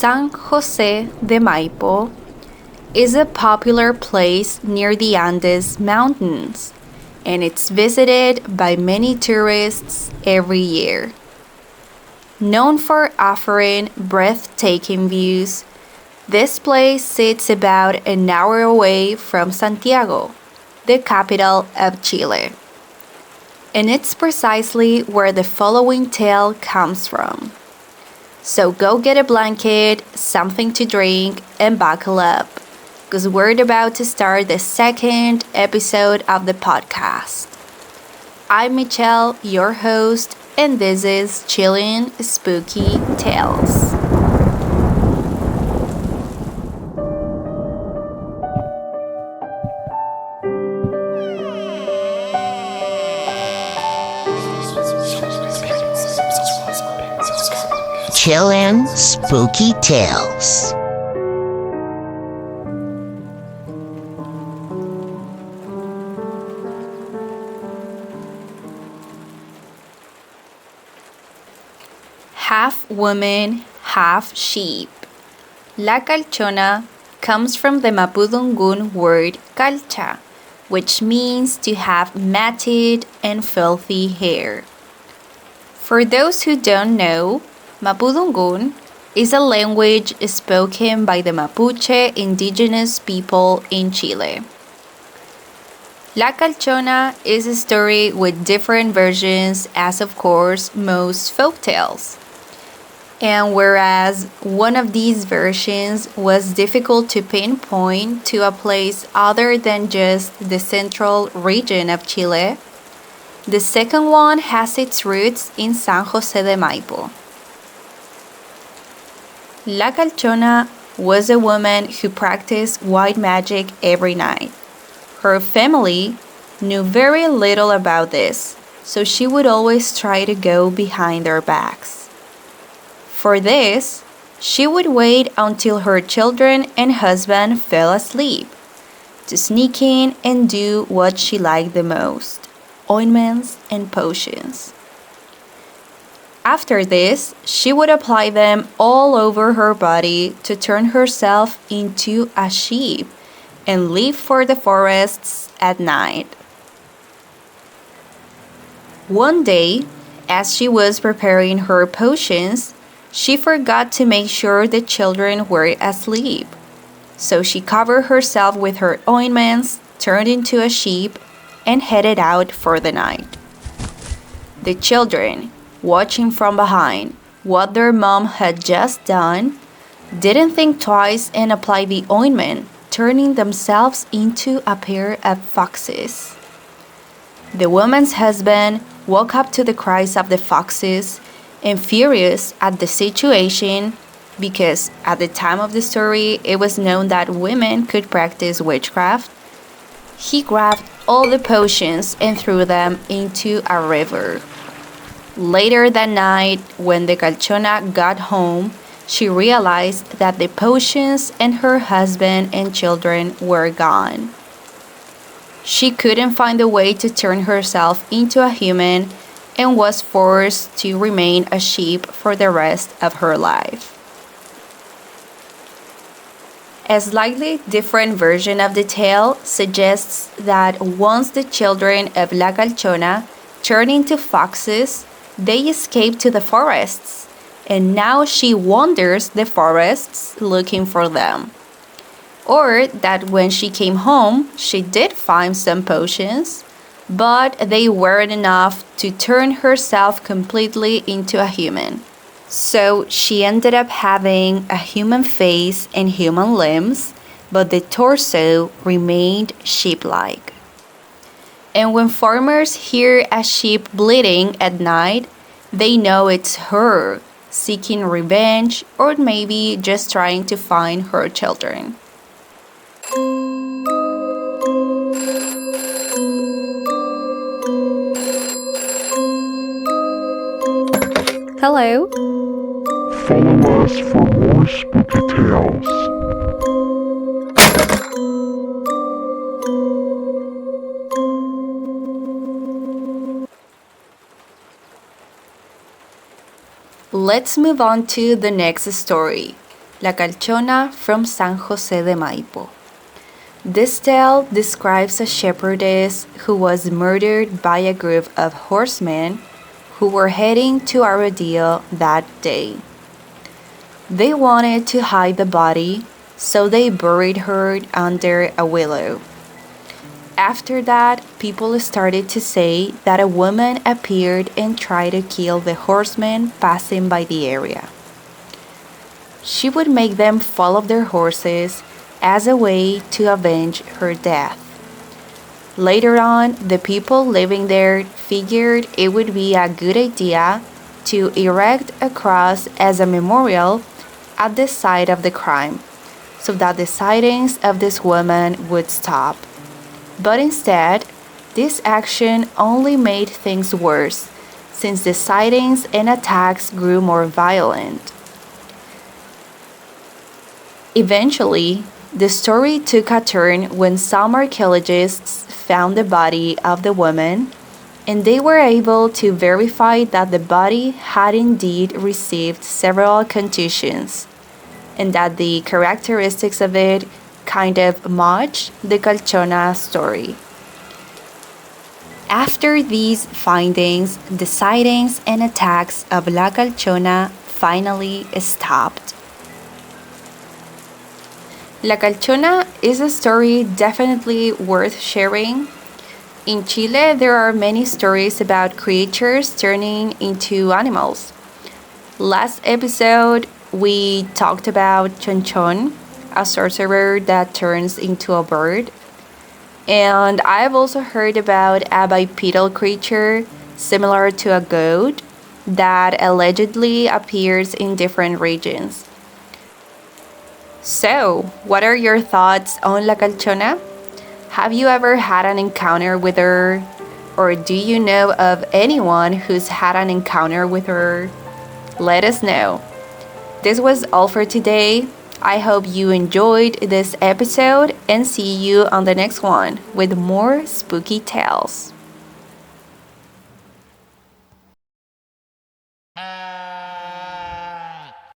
San Jose de Maipo is a popular place near the Andes Mountains, and it's visited by many tourists every year. Known for offering breathtaking views, this place sits about an hour away from Santiago, the capital of Chile. And it's precisely where the following tale comes from. So go get a blanket, something to drink, and buckle up, because we're about to start the second episode of the podcast. I'm Michelle, your host, and this is Chilean Spooky Tales. Chilean Spooky Tales. Half woman, half sheep. La calchona comes from the Mapudungun word calcha, which means to have matted and filthy hair. For those who don't know, Mapudungun is a language spoken by the Mapuche indigenous people in Chile. La calchona is a story with different versions, as of course most folktales. And whereas one of these versions was difficult to pinpoint to a place other than just the central region of Chile, the second one has its roots in San Jose de Maipo. La calchona was a woman who practiced white magic every night. Her family knew very little about this, so she would always try to go behind their backs. For this, she would wait until her children and husband fell asleep to sneak in and do what she liked the most: ointments and potions. After this, she would apply them all over her body to turn herself into a sheep and leave for the forests at night. One day, as she was preparing her potions, she forgot to make sure the children were asleep. So she covered herself with her ointments, turned into a sheep, and headed out for the night. The children, watching from behind what their mom had just done, didn't think twice and applied the ointment, turning themselves into a pair of foxes. The woman's husband woke up to the cries of the foxes and, furious at the situation, because at the time of the story it was known that women could practice witchcraft, he grabbed all the potions and threw them into a river. Later that night, when the calchona got home, she realized that the potions and her husband and children were gone. She couldn't find a way to turn herself into a human and was forced to remain a sheep for the rest of her life. A slightly different version of the tale suggests that once the children of La Calchona turned into foxes, they escaped to the forests, and now she wanders the forests looking for them. Or that when she came home, she did find some potions, but they weren't enough to turn herself completely into a human. So she ended up having a human face and human limbs, but the torso remained sheep-like. And when farmers hear a sheep bleating at night, they know it's her, seeking revenge or maybe just trying to find her children. Hello. Follow us for more spooky tales. Let's move on to the next story. La Calchona from San Jose de Maipo. This tale describes a shepherdess who was murdered by a group of horsemen who were heading to a rodeo that day. They wanted to hide the body, so they buried her under a willow. After that, people started to say that a woman appeared and tried to kill the horsemen passing by the area. She would make them fall off their horses as a way to avenge her death. Later on, the people living there figured it would be a good idea to erect a cross as a memorial at the site of the crime, so that the sightings of this woman would stop. But instead, this action only made things worse, since the sightings and attacks grew more violent. Eventually, the story took a turn when some archaeologists found the body of the woman, and they were able to verify that the body had indeed received several contusions, and that the characteristics of it kind of matched the Calchona story. After these findings, the sightings and attacks of La Calchona finally stopped. La Calchona is a story definitely worth sharing. In Chile, there are many stories about creatures turning into animals. Last episode, we talked about Chonchon, a sorcerer that turns into a bird. And I've also heard about a bipedal creature similar to a goat that allegedly appears in different regions. So, what are your thoughts on La Calchona? Have you ever had an encounter with her? Or do you know of anyone who's had an encounter with her? Let us know. This was all for today. I hope you enjoyed this episode and see you on the next one with more spooky tales.